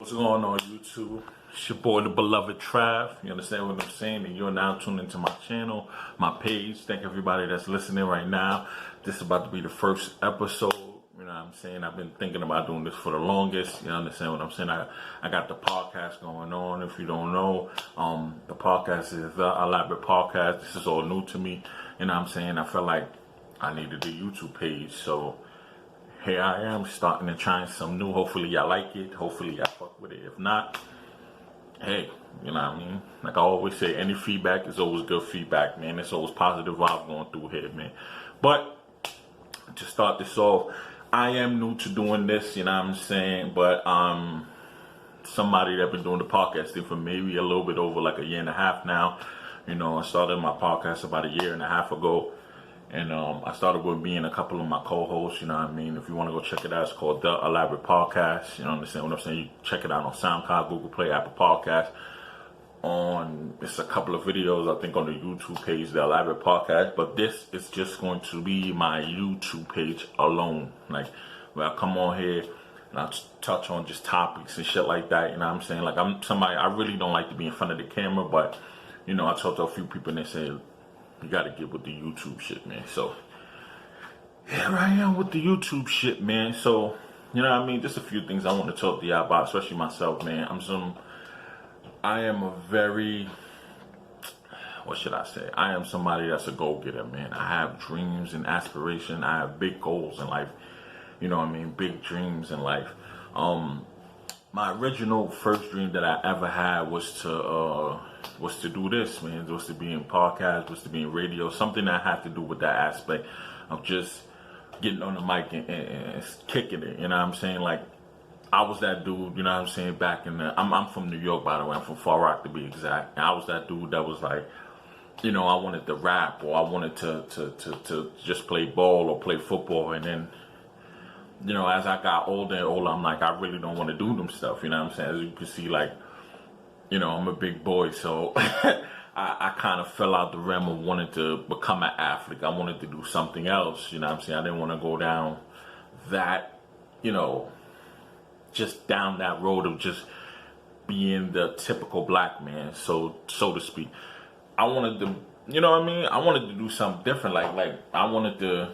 What's going on YouTube? It's your boy, the beloved Trav. You understand what I'm saying? And you're now tuned into my channel, my page. Thank everybody that's listening right now. This is about to be the first episode. You know what I'm saying? I've been thinking about doing this for the longest. You understand what I'm saying? I got the podcast going on. If you don't know, the podcast is the Elaborate Podcast. This is all new to me. You know what I'm saying? I felt like I needed a YouTube page. So here I am starting and trying some new. Hopefully y'all like it. Hopefully y'all fuck with it. If not, hey, you know what I mean? Like I always say, any feedback is always good feedback, man. It's always positive vibes going through here, man. But to start this off, I am new to doing this, you know what I'm saying? But somebody that been doing the podcasting for maybe a little bit over like a year and a half now. You know, I started my podcast about a year and a half ago. And I started with being a couple of my co-hosts, you know what I mean? If you want to go check it out, it's called The Elaborate Podcast. You know, understand what I'm saying? You check it out on SoundCloud, Google Play, Apple Podcast. It's a couple of videos, I think, on the YouTube page, The Elaborate Podcast. But this is just going to be my YouTube page alone. Like, where I come on here and I touch on just topics and shit like that, you know what I'm saying? Like, I'm somebody, I really don't like to be in front of the camera, but, you know, I talked to a few people and they said, you gotta get with the YouTube shit, man. So here I am with the YouTube shit, man. So, you know what I mean? Just a few things I want to talk to y'all about, especially myself, man. I am a very, what should I say? I am somebody that's a go-getter, man. I have dreams and aspirations. I have big goals in life. You know what I mean? Big dreams in life. My original first dream that I ever had was to do this, man. Was to be in podcast, was to be in radio, something that had to do with that aspect of just getting on the mic and kicking it. You know what I'm saying? Like, I was that dude, you know what I'm saying, back in the, I'm from New York, by the way. I'm from Far Rock, to be exact. And I was that dude that was like, you know, I wanted to rap, or I wanted to just play ball or play football. And then, you know, as I got older and older, I'm like, I really don't want to do them stuff. You know what I'm saying? As you can see, like, you know, I'm a big boy, so I kind of fell out the realm of wanting to become an athlete. I wanted to do something else, you know what I'm saying? I didn't want to go down that, you know, just down that road of just being the typical black man, so to speak. I wanted to, you know what I mean? I wanted to do something different. Like I wanted to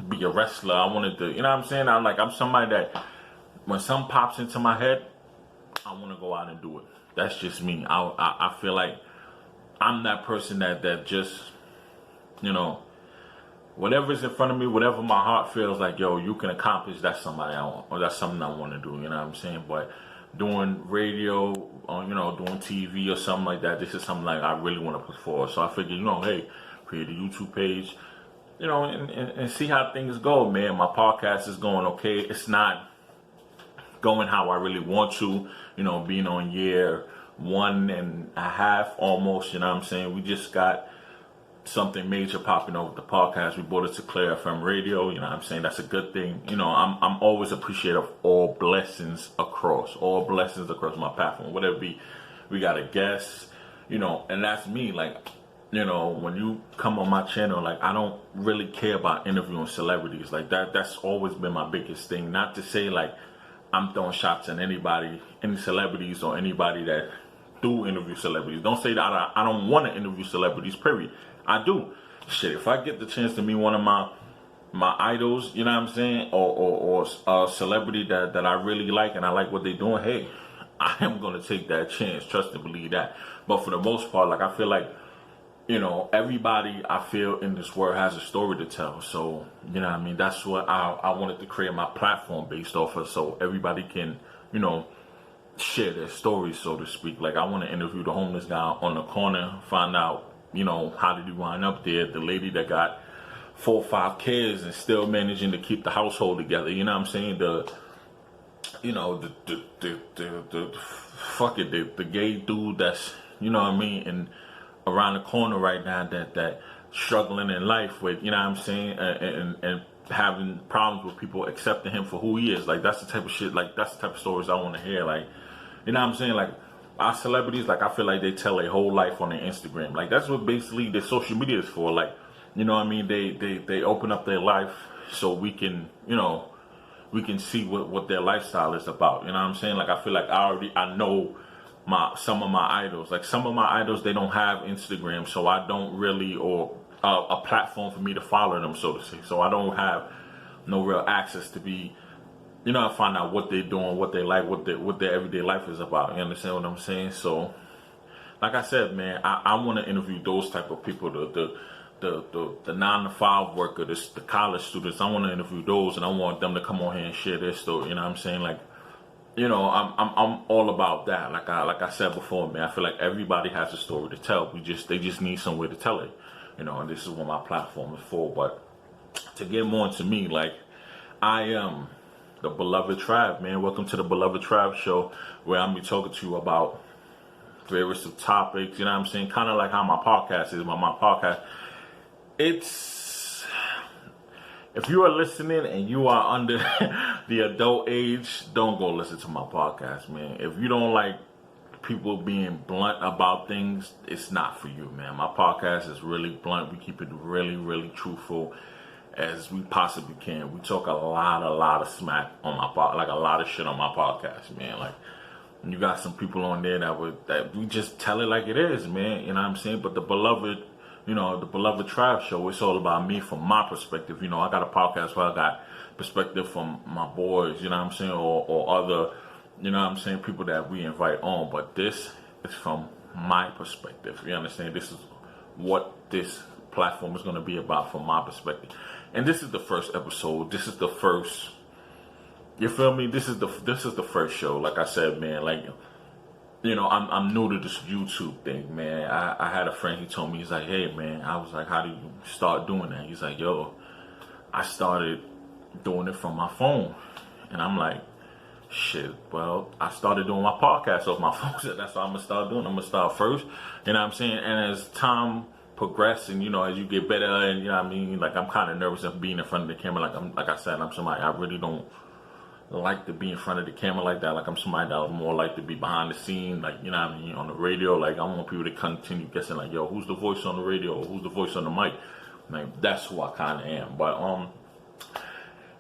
be a wrestler. I wanted to, you know what I'm saying? I'm somebody that when something pops into my head, I want to go out and do it. That's just me. I feel like I'm that person that just, you know, whatever's in front of me, whatever my heart feels like, yo, you can accomplish, that's somebody I want, or that's something I want to do, you know what I'm saying? But doing radio, you know, doing TV or something like that, this is something like I really want to put forward. So I figured, you know, hey, create a YouTube page, you know, and see how things go, man. My podcast is going okay. It's not going how I really want to, you know, being on year 1.5 almost, you know what I'm saying? We just got something major popping over the podcast. We brought it to Clear FM Radio, you know what I'm saying? That's a good thing. You know, I'm always appreciative of all blessings across my platform, whatever it be. We got a guest, you know, and that's me. Like, you know, when you come on my channel, like, I don't really care about interviewing celebrities. Like, that's always been my biggest thing. Not to say, like, I'm throwing shots at anybody, any celebrities or anybody that do interview celebrities. Don't say that I don't want to interview celebrities, period. I do. Shit, if I get the chance to meet one of my idols, you know what I'm saying, or a celebrity that I really like and I like what they're doing, hey, I am going to take that chance. Trust and believe that. But for the most part, like, I feel like, you know, everybody I feel in this world has a story to tell. So, you know what I mean? That's what I wanted to create my platform based off of, so everybody can, you know, share their stories, so to speak. Like, I want to interview the homeless guy on the corner, find out, you know, how did he wind up there? The lady that got 4 or 5 kids and still managing to keep the household together. You know what I'm saying? The gay dude that's, you know what I mean, and around the corner right now that struggling in life with, you know what I'm saying, and having problems with people accepting him for who he is. Like, that's the type of shit, like, that's the type of stories I want to hear. Like, you know what I'm saying? Like, our celebrities, like, I feel like they tell their whole life on their Instagram. Like, that's what basically their social media is for. Like, you know what I mean? They open up their life so we can, you know, we can see what their lifestyle is about. You know what I'm saying? Like, I feel like I know some of my idols. Like, some of my idols, they don't have Instagram, so I don't really, or a platform for me to follow them, so to say. So I don't have no real access to be, I find out what they're doing, what they like, what their everyday life is about. You understand what I'm saying? So, like I said, man, I want to interview those type of people, the 9 to 5 worker, the college students. I want to interview those, and I want them to come on here and share their story. You know what I'm saying? Like, I'm all about that. Like I said before, man, I feel like everybody has a story to tell. They just need somewhere to tell it. And this is what my platform is for. But to get more into me, like, I am the Beloved Trav, man. Welcome to the Beloved Trav show, where I'm be talking to you about various topics. You know what I'm saying? Kind of like how my podcast is. My podcast, it's, if you are listening and you are under the adult age, don't go listen to my podcast, man. If you don't like people being blunt about things, it's not for you, man. My podcast is really blunt. We keep it really, really truthful as we possibly can. We talk a lot of smack on my podcast, like a lot of shit on my podcast, man. Like, you got some people on there that we just tell it like it is, man. You know what I'm saying? But the Beloved Trav show, it's all about me from my perspective. I got a podcast where I got perspective from my boys, you know what I'm saying, or other, you know what I'm saying, people that we invite on. But this is from my perspective. You understand? This is what this platform is going to be about from my perspective. And this is the first episode. This is the first, you feel me? This is the first show. Like I said, man, like, I'm new to this YouTube thing, man. I had a friend, he told me, he's like, hey, man, I was like, how do you start doing that? He's like, yo, I started doing it from my phone. And I'm like, shit, well, I started doing my podcast off my phone. So that's what I'm going to start doing. I'm going to start first. You know what I'm saying? And as time progresses, and, as you get better, and, you know what I mean? Like, I'm kind of nervous of being in front of the camera. Like I said, I'm somebody, I really don't like to be in front of the camera like that. Like, I'm somebody that would more like to be behind the scene, like, you know what I mean, on the radio. Like, I want people to continue guessing, like, yo, who's the voice on the radio, or who's the voice on the mic? Like, that's who I kind of am. But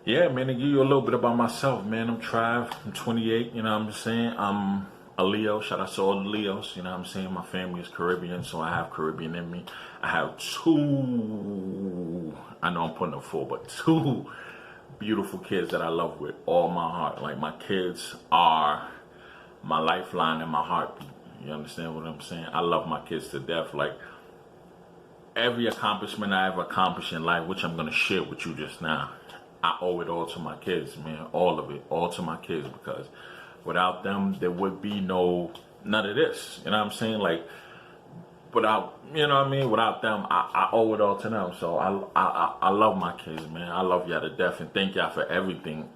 yeah, man, to give you a little bit about myself, man, I'm Trav, I'm 28, you know what I'm saying? I'm a Leo. Shout out to all the Leos, you know what I'm saying? My family is Caribbean, so I have Caribbean in me. I have 2, I know I'm putting up 4, but 2 beautiful kids that I love with all my heart. Like, my kids are my lifeline and my heartbeat. You understand what I'm saying? I love my kids to death. Like, every accomplishment I ever accomplished in life, which I'm going to share with you just now, I owe it all to my kids, man. All of it. All to my kids, because without them, there would be none of this. You know what I'm saying? Like, without, you know what I mean? Without them, I owe it all to them. So I love my kids, man. I love y'all to death, and thank y'all for everything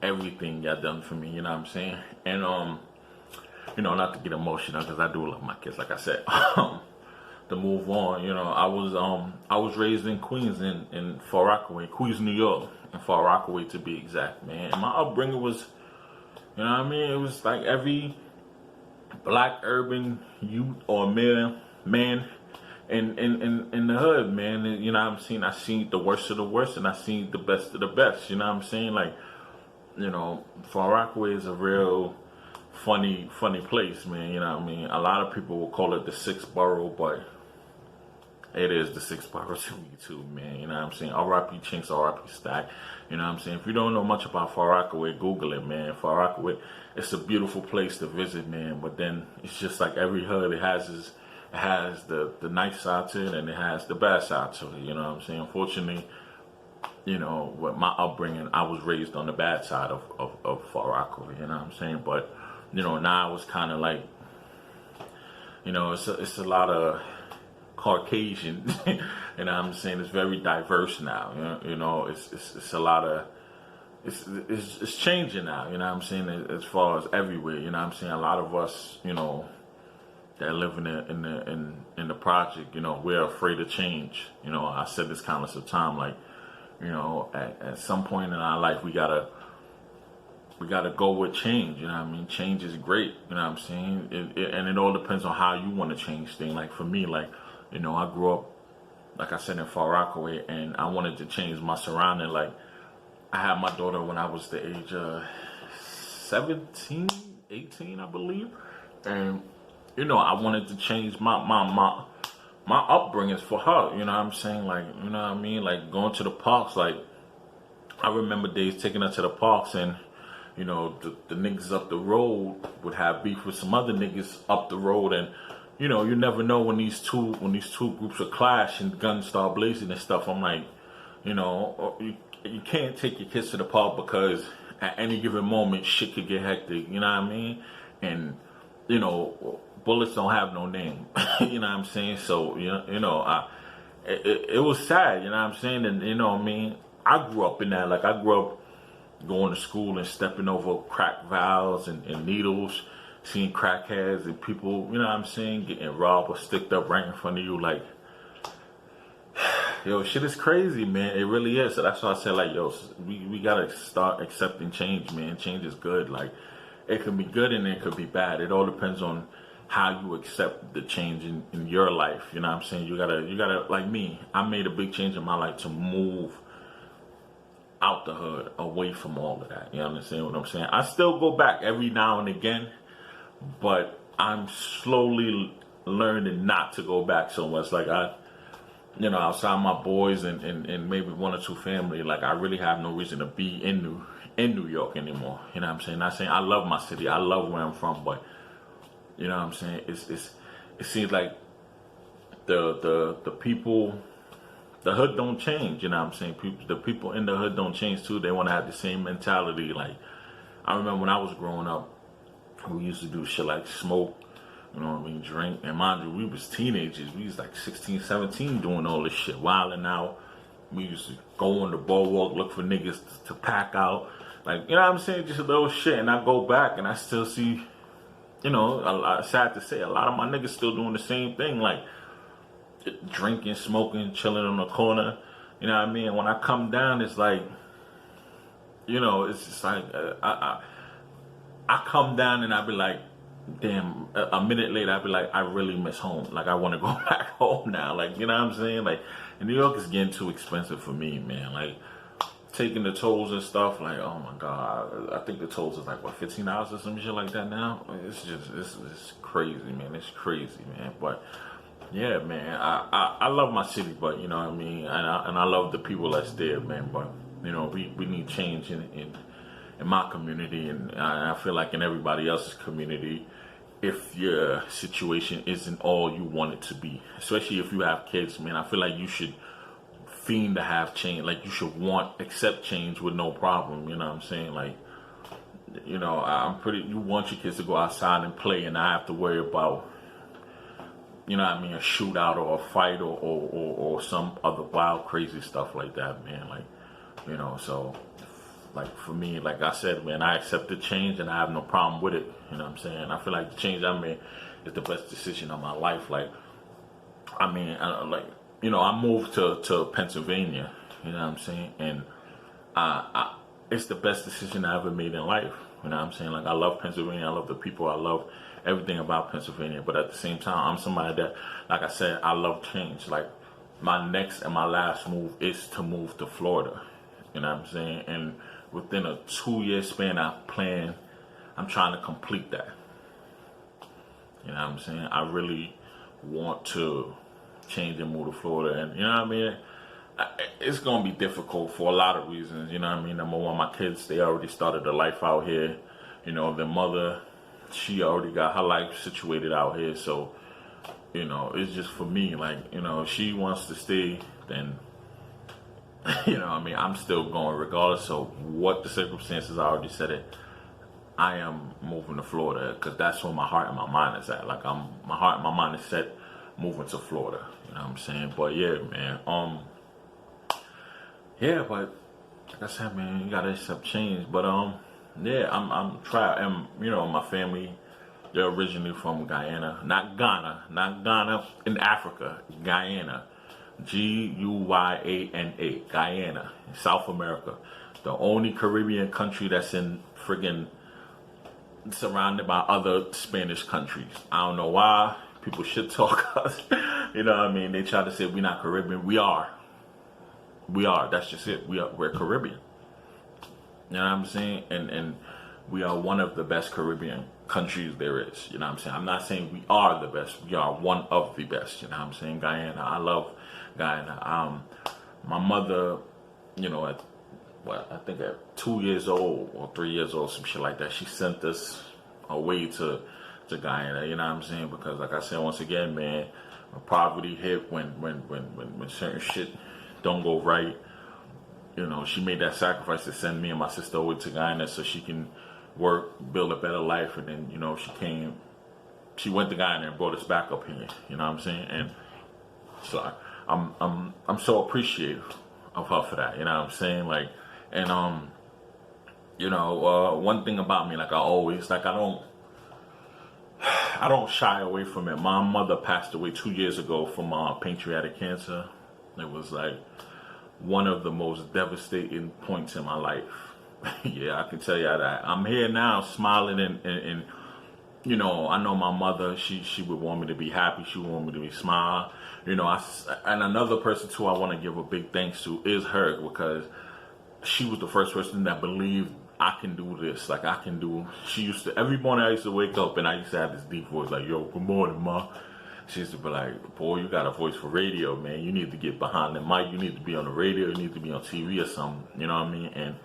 y'all done for me. You know what I'm saying? And not to get emotional, because I do love my kids, like I said. To move on, I was raised in Queens, in Far Rockaway, Queens, New York, in Far Rockaway to be exact, man. And my upbringing was, you know what I mean? It was like every black urban youth or man in the hood, man. And, you know what I'm saying? I seen the worst of the worst, and I seen the best of the best. You know what I'm saying? Like, Far Rockaway is a real funny place, man. You know what I mean? A lot of people will call it the 6th borough, but it is the 6th borough to me too, man. You know what I'm saying? R.I.P. Chinks, R.I.P. Stack. You know what I'm saying? If you don't know much about Far Rockaway, Google it, man. Far Rockaway, it's a beautiful place to visit, man. But then it's just like every hood, it has the nice side to it, and it has the bad side to it. You know what I'm saying? Unfortunately, with my upbringing, I was raised on the bad side of Far Rockaway. You know what I'm saying? But now it's kind of like, it's a lot of Caucasian. You know what I'm saying? It's very diverse now. It's a lot of, it's changing now. You know what I'm saying? As far as everywhere. You know what I'm saying? A lot of us, that live in the project, we're afraid of change. I said this countless of time, like, at some point in our life, we gotta go with change. You know what I mean? Change is great. You know what I'm saying? And it all depends on how you want to change things. Like, for me, like, I grew up, like I said, in Far Rockaway, and I wanted to change my surrounding. Like, I had my daughter when I was the age of 17, 18, I believe. And, I wanted to change my upbringings for her. You know what I'm saying? Like, you know what I mean? Like going to the parks. Like, I remember days taking her to the parks and, the niggas up the road would have beef with some other niggas up the road, and you never know when these two groups will clash and guns start blazing and stuff. I'm like, you can't take your kids to the park because at any given moment shit could get hectic. You know what I mean? And bullets don't have no name. You know what I'm saying? So it was sad. You know what I'm saying? And what I mean, I grew up in that. Like I grew up going to school and stepping over crack vials and needles, seeing crackheads and people, you know what I'm saying, getting robbed or sticked up right in front of you. Like, yo, shit is crazy, man. It really is. So that's why I said, like, yo, we gotta start accepting change, man. Change is good. Like, it can be good and it could be bad. It all depends on how you accept the change in your life. You know what I'm saying? You gotta, like me, I made a big change in my life to move out the hood, away from all of that. You understand what I'm saying? I still go back every now and again, but I'm slowly learning not to go back so much. Like outside my boys and maybe one or two family, like I really have no reason to be in New York anymore. You know what I'm saying? Not saying I love my city, I love where I'm from, but you know what I'm saying? It seems like the people. The hood don't change, you know what I'm saying? The people in the hood don't change too. They want to have the same mentality. Like, I remember when I was growing up, we used to do shit like smoke, you know what I mean, drink. And mind you, we was teenagers. We was like 16, 17 doing all this shit, wilding out. We used to go on the boardwalk, look for niggas to pack out. Like, you know what I'm saying? Just a little shit. And I go back and I still see, sad to say, a lot of my niggas still doing the same thing. Like, drinking, smoking, chilling on the corner. You know what I mean? When I come down, it's like, it's just like, I come down and I be like, damn, a minute later, I be like, I really miss home. Like, I want to go back home now. Like, you know what I'm saying? Like, and New York is getting too expensive for me, man. Like, taking the tolls and stuff, like, oh my God. I think the tolls is like, what, $15 or some shit like that now? It's just, it's crazy, man. It's crazy, man. But, yeah, man, I love my city, but you know what I mean, and I love the people that's there, man. But we need change in my community, and I feel like in everybody else's community. If your situation isn't all you want it to be, especially if you have kids, man, I feel like you should fiend to have change. Like you should accept change with no problem. You know what I'm saying? Like, you want your kids to go outside and play, and not have to worry about, you know what I mean, a shootout or a fight or some other wild, crazy stuff like that, man. Like, so, like, for me, like I said, man, I accept the change and I have no problem with it. You know what I'm saying? I feel like the change I made is the best decision of my life. Like, I mean, I moved to Pennsylvania, you know what I'm saying? And it's the best decision I ever made in life. You know what I'm saying? Like, I love Pennsylvania. I love the people. I love everything about Pennsylvania. But at the same time, I'm somebody that, like I said, I love change. Like, my next and my last move is to move to Florida. You know what I'm saying? And within a 2-year span, I'm trying to complete that. You know what I'm saying? I really want to change and move to Florida. And, you know what I mean? It's going to be difficult for a lot of reasons. You know what I mean? Number one, my kids, they already started their life out here. Their mother, she already got her life situated out here. So, it's just for me, like, if she wants to stay, then, I'm still going regardless of what the circumstances. I already said it. I am moving to Florida because that's where my heart and my mind is at. Like, my heart and my mind is set moving to Florida. You know what I'm saying? But yeah, man. Yeah, but like I said, man, you gotta accept change. But yeah, I'm trying. My family, they're originally from Guyana, not Ghana in Africa, Guyana, Guyana, Guyana, South America, the only Caribbean country that's in friggin' surrounded by other Spanish countries. I don't know why people shit talk us. You know what I mean? They try to say we're not Caribbean. We are. That's just it. We're Caribbean. You know what I'm saying? And we are one of the best Caribbean countries there is. You know what I'm saying? I'm not saying we are the best. We are one of the best. You know what I'm saying? Guyana. I love Guyana. My mother, you know, at I think at 2 years old or 3 years old, some shit like that, she sent us away to Guyana. You know what I'm saying? Because like I said, once again, man, when poverty hit, when certain shit don't go right, you know, she made that sacrifice to send me and my sister over to Guyana so she can work, build a better life, and then, you know, she went to Guyana and brought us back up here. You know what I'm saying? And so I'm so appreciative of her for that. You know what I'm saying? Like, and you know, one thing about me, like I always, like I don't shy away from it. My mother passed away 2 years ago from pancreatic cancer. It was like one of the most devastating points in my life. Yeah, I can tell you that. I'm here now smiling and you know, I know my mother, she would want me to be happy. She would want me to be smile. You know, and another person too I want to give a big thanks to is her, because she was the first person that believed I can do this. Like I can do. She used to, every morning I used to wake up and I used to have this deep voice like, yo, good morning, ma. She used to be like, boy, you got a voice for radio, man. You need to get behind the mic. You need to be on the radio. You need to be on TV or something. You know what I mean? And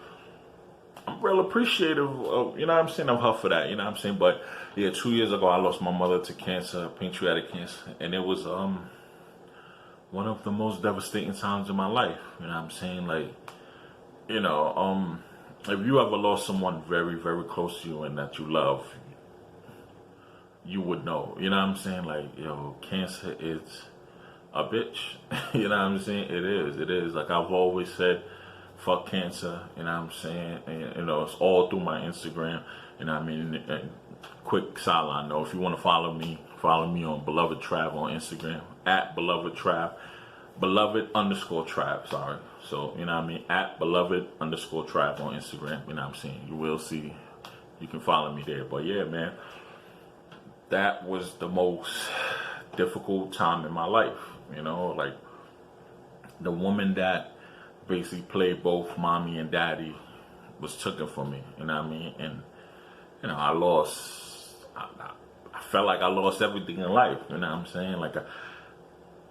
I'm real appreciative of, you know what I'm saying, of her for that. You know what I'm saying? But yeah, 2 years ago I lost my mother to cancer, pancreatic cancer, and it was one of the most devastating times in my life. You know what I'm saying? Like, you know, if you ever lost someone very, very close to you and that you love, you would know. You know what I'm saying? Like, yo, cancer is a bitch. You know what I'm saying? It is. It is. Like I've always said, fuck cancer. You know what I'm saying? And, you know, it's all through my Instagram. You know what I mean? And quick sideline though, if you want to follow me on Beloved Trav on Instagram, at Beloved Trav. Beloved_Trav, sorry. So, you know what I mean? At Beloved_Trav on Instagram. You know what I'm saying? You will see. You can follow me there. But yeah, man. That was the most difficult time in my life. You know, like the woman that basically played both mommy and daddy was taken from me. You know what I mean? And, you know, I felt like I lost everything in life. You know what I'm saying? Like,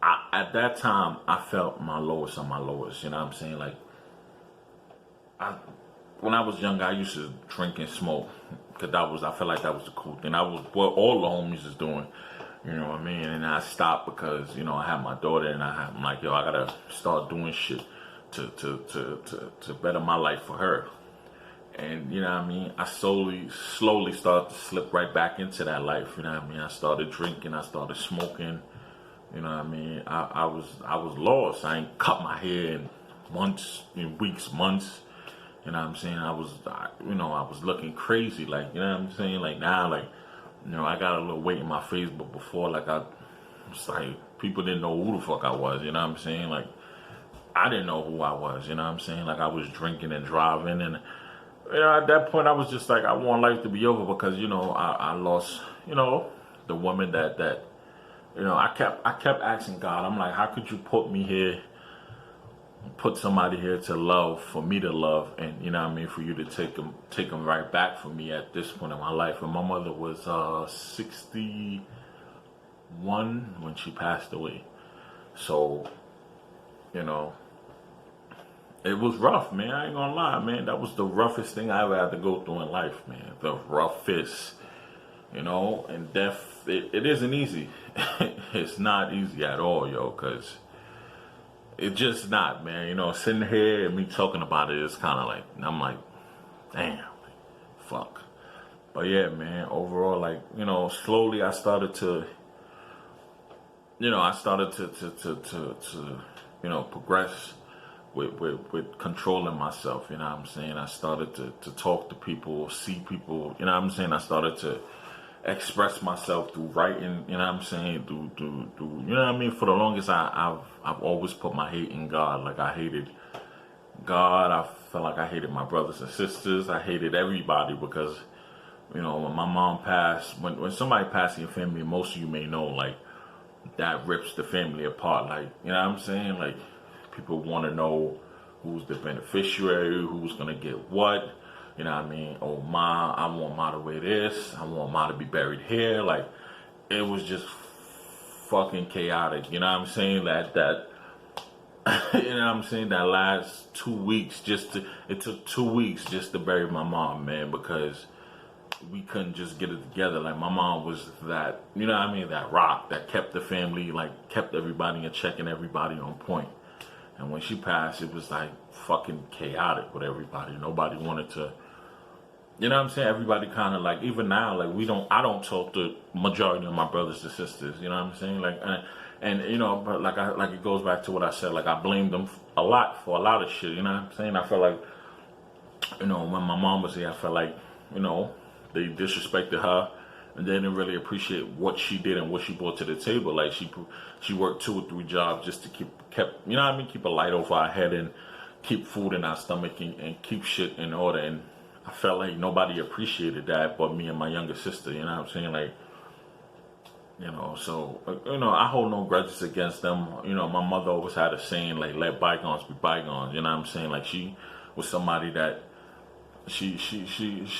at that time, I felt my lowest on my lowest. You know what I'm saying? Like, when I was younger, I used to drink and smoke. Because I felt like that was the cool thing. I was what all the homies is doing. You know what I mean? And I stopped because, you know, I had my daughter and I'm like, yo, I gotta start doing shit to better my life for her. And, you know what I mean? I slowly started to slip right back into that life. You know what I mean? I started drinking, I started smoking. You know what I mean? I was lost. I ain't cut my hair in weeks, months. You know what I'm saying? I was looking crazy. Like, you know what I'm saying? Like now, like, you know, I got a little weight in my face, but before, like, it's like people didn't know who the fuck I was. You know what I'm saying? Like, I didn't know who I was. You know what I'm saying? Like, I was drinking and driving, and you know, at that point, I was just like, I want life to be over because, you know, I lost, you know, the woman that you know, I kept asking God. I'm like, how could you put me here? Put somebody here to love, for me to love, and you know what I mean, for you to take them right back from me at this point in my life. And my mother was 61 when she passed away. So, you know, it was rough, man. I ain't gonna lie, man. That was the roughest thing I ever had to go through in life, man. The roughest, you know. And death, it isn't easy. It's not easy at all, yo, because it's just not, man. You know, sitting here and me talking about it is kind of like, I'm like, damn, fuck. But yeah, man, overall, like, you know, slowly I started to, you know, you know, progress with controlling myself, you know what I'm saying? I started to talk to people, see people, you know what I'm saying? I started to express myself through writing, you know what I'm saying? Through you know what I mean? For the longest, I've always put my hate in God. Like, I hated God. I felt like I hated my brothers and sisters. I hated everybody because, you know, when my mom passed, when somebody passed in your family, most of you may know, like, that rips the family apart. Like, you know what I'm saying? Like, people want to know who's the beneficiary, who's going to get what. You know what I mean? Oh, Ma, I want Ma to wear this. I want Ma to be buried here. Like, it was just fucking chaotic. You know what I'm saying? You know what I'm saying? That last 2 weeks, it took 2 weeks just to bury my mom, man, because we couldn't just get it together. Like, my mom was that, you know what I mean? That rock that kept the family, like, kept everybody in check and everybody on point. And when she passed, it was like fucking chaotic with everybody. Nobody wanted to, you know what I'm saying? Everybody kind of like, even now, like, I don't talk to majority of my brothers and sisters, you know what I'm saying? Like, and you know, but like it goes back to what I said, like, I blamed them a lot for a lot of shit, you know what I'm saying? I felt like, you know, when my mom was here, I felt like, you know, they disrespected her and they didn't really appreciate what she did and what she brought to the table. Like, she worked 2 or 3 jobs just to kept, you know what I mean, keep a light over our head and keep food in our stomach and keep shit in order. And I felt like nobody appreciated that but me and my younger sister, you know what I'm saying? Like, you know, so, you know, I hold no grudges against them. You know, my mother always had a saying, like, let bygones be bygones, you know what I'm saying? Like, she was somebody that she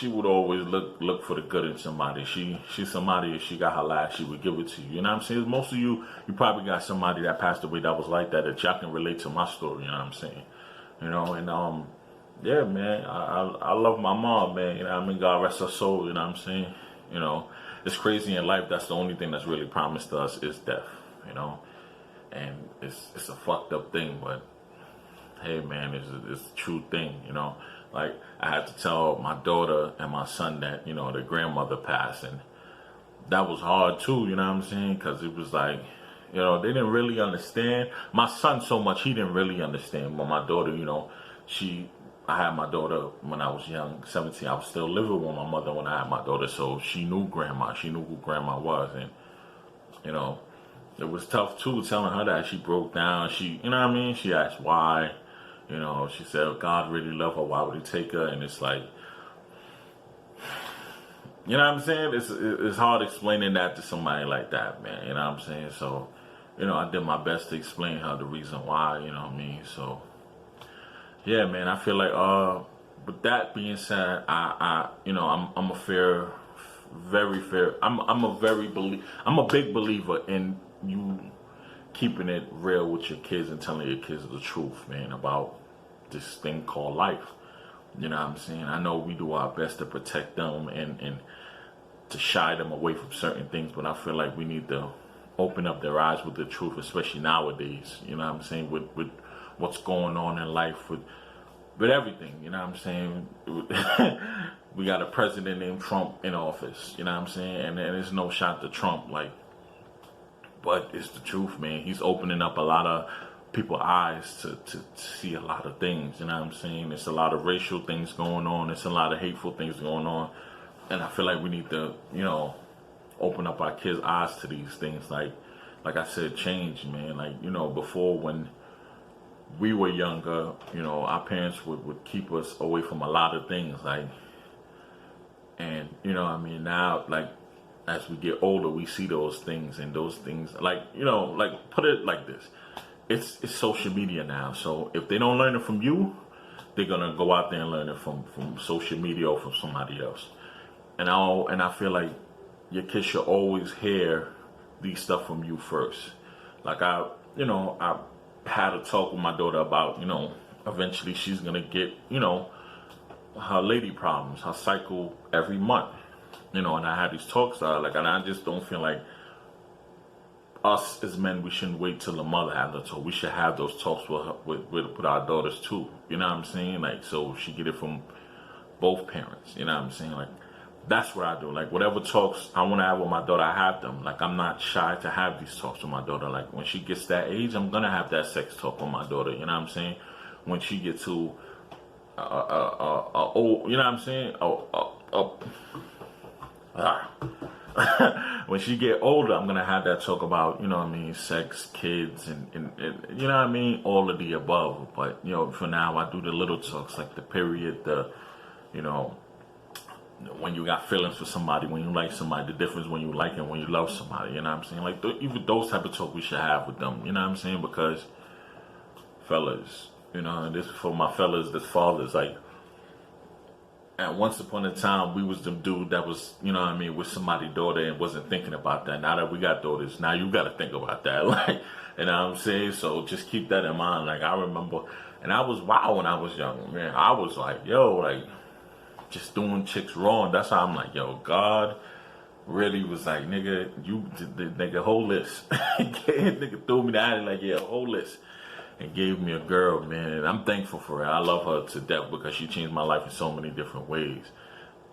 would always look for the good in somebody. She's somebody, if she got her last, she would give it to you. You know what I'm saying? Most of you probably got somebody that passed away that was like that y'all can relate to my story, you know what I'm saying? You know, and yeah, man, I love my mom, man, you know what I mean? God rest her soul, you know what I'm saying? You know, it's crazy in life, that's the only thing that's really promised to us is death, you know? And it's a fucked up thing, but hey, man, it's a true thing, you know? Like, I had to tell my daughter and my son that, you know, their grandmother passed, and that was hard too, you know what I'm saying? Because it was like, you know, they didn't really understand. My son so much, he didn't really understand. But my daughter, you know, I had my daughter when I was young, 17. I was still living with my mother when I had my daughter, so she knew grandma. She knew who grandma was, and, you know, it was tough too telling her that. She broke down. You know what I mean? She asked why. You know, she said, God really loved her. Why would he take her? And it's like, you know what I'm saying? It's hard explaining that to somebody like that, man. You know what I'm saying? So, you know, I did my best to explain her the reason why, you know what I mean? So, yeah, man, I feel like, with that being said, you know, I'm very fair. I'm a big believer in you keeping it real with your kids and telling your kids the truth, man, about this thing called life. You know what I'm saying? I know we do our best to protect them and to shy them away from certain things, but I feel like we need to open up their eyes with the truth, especially nowadays. You know what I'm saying? With what's going on in life, with everything. You know what I'm saying? We got a president named Trump in office. You know what I'm saying? And there's no shot to Trump, like, but it's the truth, man. He's opening up a lot of people's eyes to see a lot of things. You know what I'm saying? There's a lot of racial things going on. There's a lot of hateful things going on. And I feel like we need to, you know, open up our kids' eyes to these things. Like I said, change, man. Like, you know, before when we were younger, you know, our parents would keep us away from a lot of things. Like, and, you know what I mean? Now, like, as we get older, we see those things, and those things, like, you know, like, put it like this. It's social media now. So if they don't learn it from you, they're going to go out there and learn it from social media or from somebody else. And I feel like your kids should always hear these stuff from you first. Like, I had a talk with my daughter about, you know, eventually she's going to get, you know, her lady problems, her cycle every month. You know, and I had these talks, like, and I just don't feel like us as men, we shouldn't wait till the mother has the talk. We should have those talks with our daughters too. You know what I'm saying? Like, so she get it from both parents. You know what I'm saying? Like, that's what I do. Like, whatever talks I want to have with my daughter, I have them. Like, I'm not shy to have these talks with my daughter. Like, when she gets that age, I'm gonna have that sex talk with my daughter. You know what I'm saying? When she gets to old, you know what I'm saying? When she get older, I'm gonna have that talk about, you know what I mean, sex, kids, and you know what I mean, all of the above. But, you know, for now, I do the little talks, like the period, you know, when you got feelings for somebody, when you like somebody, the difference when you like and when you love somebody. You know what I'm saying? Like, even those type of talk we should have with them. You know what I'm saying? Because, fellas, you know, and this is for my fellas, this fathers, like, at once upon a time, we was them dude that was, you know what I mean, with somebody's daughter and wasn't thinking about that. Now that we got daughters, now you got to think about that. Like, you know what I'm saying? So just keep that in mind. Like, I remember, and I was wild when I was young, man. I was like, yo, like, just doing chicks wrong. That's how I'm like, yo, God really was like, nigga, you, the nigga, whole list. Nigga threw me the alley like, yeah, whole list. And gave me a girl, man, and I'm thankful for her. I love her to death because she changed my life in so many different ways.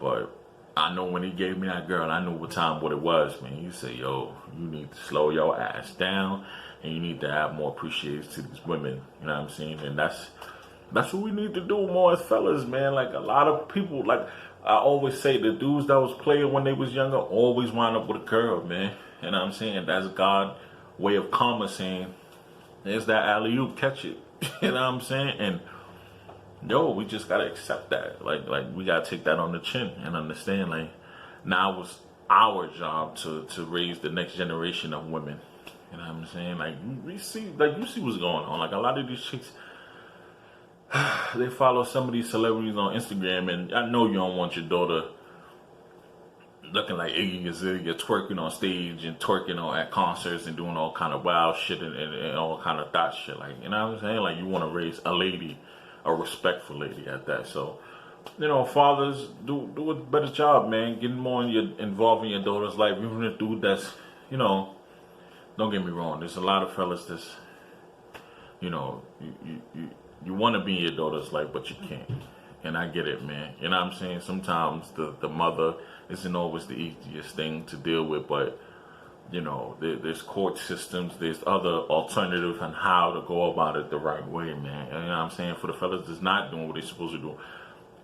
But I know when he gave me that girl, I knew what it was, man. He said, yo, you need to slow your ass down, and you need to have more appreciation to these women. You know what I'm saying? And that's what we need to do more as fellas, man. Like, a lot of people, like I always say, the dudes that was playing when they was younger always wind up with a girl, man. You know what I'm saying? That's God's way of karma saying, there's that alley-oop, catch it. You know what I'm saying? And yo, we just gotta accept that. Like we gotta take that on the chin and understand. Like, now it's our job to raise the next generation of women. You know what I'm saying? Like, you see what's going on. Like, a lot of these chicks, they follow some of these celebrities on Instagram, and I know you don't want your daughter looking like Iggy Azalea, twerking on stage and twerking on at concerts and doing all kind of wild shit and all kind of thought shit. Like, you know what I'm saying? Like, you want to raise a lady, a respectful lady at that. So, you know, fathers, do a better job, man. Getting more involved in your daughter's life. Even a dude that's, you know, don't get me wrong. There's a lot of fellas that's, you know, you want to be in your daughter's life, but you can't. And I get it, man. You know what I'm saying? Sometimes the mother isn't always the easiest thing to deal with, but, you know, there's court systems, there's other alternatives on how to go about it the right way, man. You know what I'm saying? For the fellas that's not doing what they're supposed to do,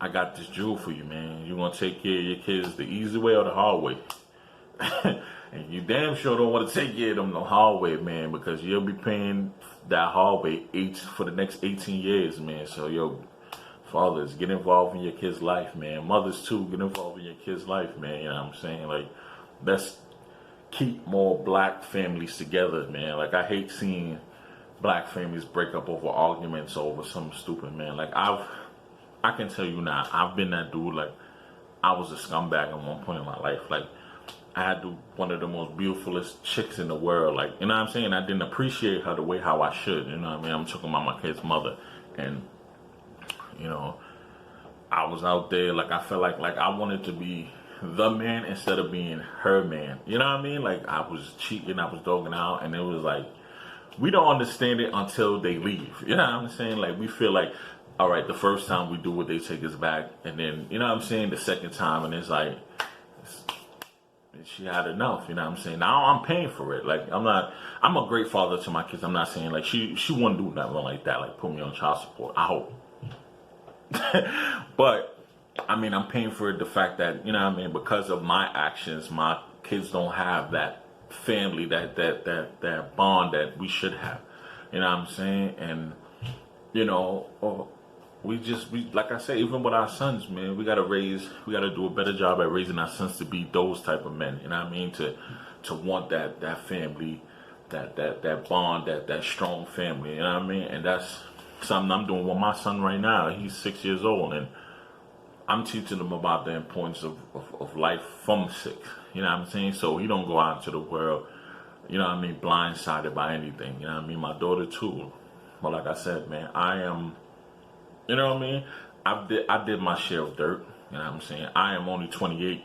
I got this jewel for you, man. You want to take care of your kids the easy way or the hard way? And you damn sure don't want to take care of them the hard way, man, because you'll be paying that hard way for the next 18 years, man. So, yo, fathers, get involved in your kid's life, man. Mothers, too, get involved in your kid's life, man. You know what I'm saying? Like, let's keep more black families together, man. Like, I hate seeing black families break up over arguments over something stupid, man. Like, I can tell you now, I've been that dude. Like, I was a scumbag at one point in my life. Like, I had one of the most beautifulest chicks in the world. Like, you know what I'm saying? I didn't appreciate her the way how I should. You know what I mean? I'm talking about my kid's mother. And, you know, I was out there, like, I felt like I wanted to be the man instead of being her man. You know what I mean? Like, I was cheating, I was dogging out, and it was like, we don't understand it until they leave. You know what I'm saying? Like, we feel like, all right, the first time we do what they take us back, and then, you know what I'm saying, the second time, and it's like, she had enough, you know what I'm saying? Now I'm paying for it. Like, I'm a great father to my kids. I'm not saying, like, she wouldn't do nothing like that, like, put me on child support. I hope. But, I mean, I'm paying for it, the fact that, you know what I mean, because of my actions, my kids don't have that family, that bond that we should have. You know what I'm saying? And, you know, we like I say, even with our sons, man, we gotta do a better job at raising our sons to be those type of men. You know what I mean? To want that family, that bond, that strong family. You know what I mean? And that's something I'm doing with my son right now. He's 6 years old, and I'm teaching him about the importance of life from 6. You know what I'm saying? So he don't go out into the world, you know what I mean, blindsided by anything. You know what I mean? My daughter too. But like I said, man, I am. You know what I mean? I did my share of dirt. You know what I'm saying? I am only 28.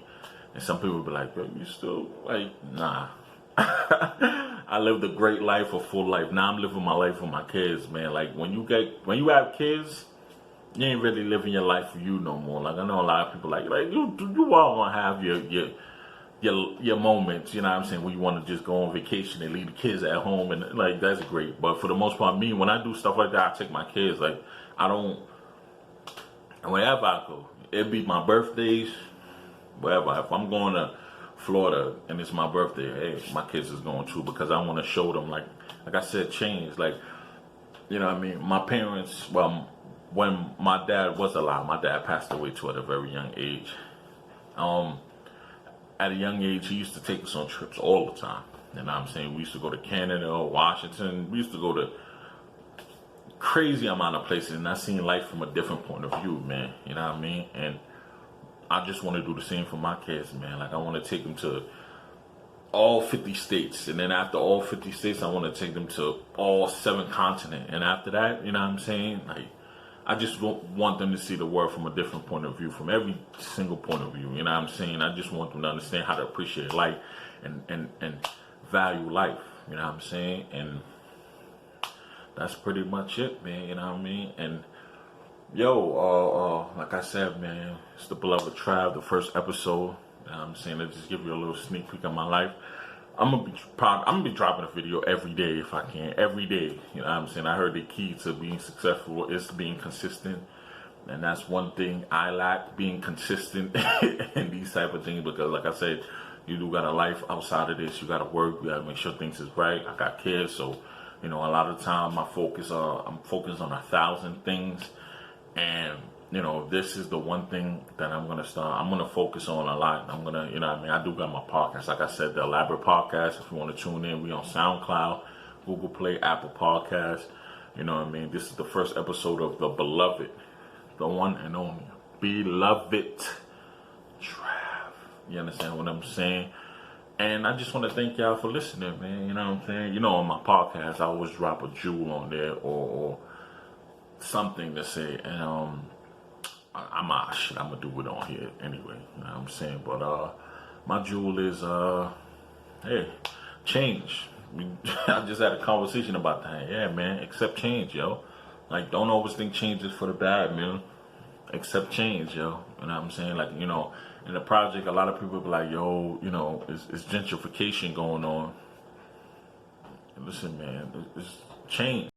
And some people be like, bro, you still, like, nah. I lived a great life, a full life. Now I'm living my life with my kids, man. Like, when you have kids, you ain't really living your life for you no more. Like, I know a lot of people like you all want to have your moments, you know what I'm saying, where you want to just go on vacation and leave the kids at home, and, like, that's great. But for the most part, me, when I do stuff like that, I take my kids. Like, I don't, wherever I go, it be my birthdays, wherever. If I'm going to Florida and it's my birthday, hey, my kids is going too, because I want to show them, like I said, change. Like, you know what I mean? My parents, well, when my dad was alive, my dad passed away too at a very young age. At a young age, he used to take us on trips all the time. You know what I'm saying? We used to go to Canada, Washington. We used to go to crazy amount of places, and I seen life from a different point of view, man. You know what I mean? And I just want to do the same for my kids, man. Like, I want to take them to all 50 states. And then after all 50 states, I want to take them to all 7 continents. And after that, you know what I'm saying? Like, I just want them to see the world from a different point of view, from every single point of view. You know what I'm saying? I just want them to understand how to appreciate life and value life. You know what I'm saying? And that's pretty much it, man. You know what I mean? And yo, like I said, man, it's the Beloved Trav, the first episode. You know what I'm saying? To just give you a little sneak peek of my life. I'm gonna be dropping a video every day if I can. Every day. You know what I'm saying? I heard the key to being successful is being consistent. And that's one thing I lack, being consistent in these type of things, because like I said, you do got a life outside of this. You gotta work, you gotta make sure things is right. I got kids, so you know, a lot of the time I'm focused on 1,000 things. And you know, this is the one thing that I'm going to focus on a lot. I'm going to, you know what I mean? I do got my podcast. Like I said, the Elaborate Podcast. If you want to tune in, we on SoundCloud, Google Play, Apple Podcasts. You know what I mean? This is the first episode of the Beloved, the one and only Beloved Trav. You understand what I'm saying? And I just want to thank y'all for listening, man. You know what I'm saying? You know, on my podcast, I always drop a jewel on there or something to say. And, I'm gonna do it on here anyway, you know what I'm saying? But my jewel is hey, change. I just had a conversation about that. Yeah, man, accept change, yo. Like, don't always think change is for the bad, man. Accept change, yo. You know what I'm saying? Like, you know, in the project, a lot of people be like, yo, you know, it's gentrification going on. And listen, man, it's change.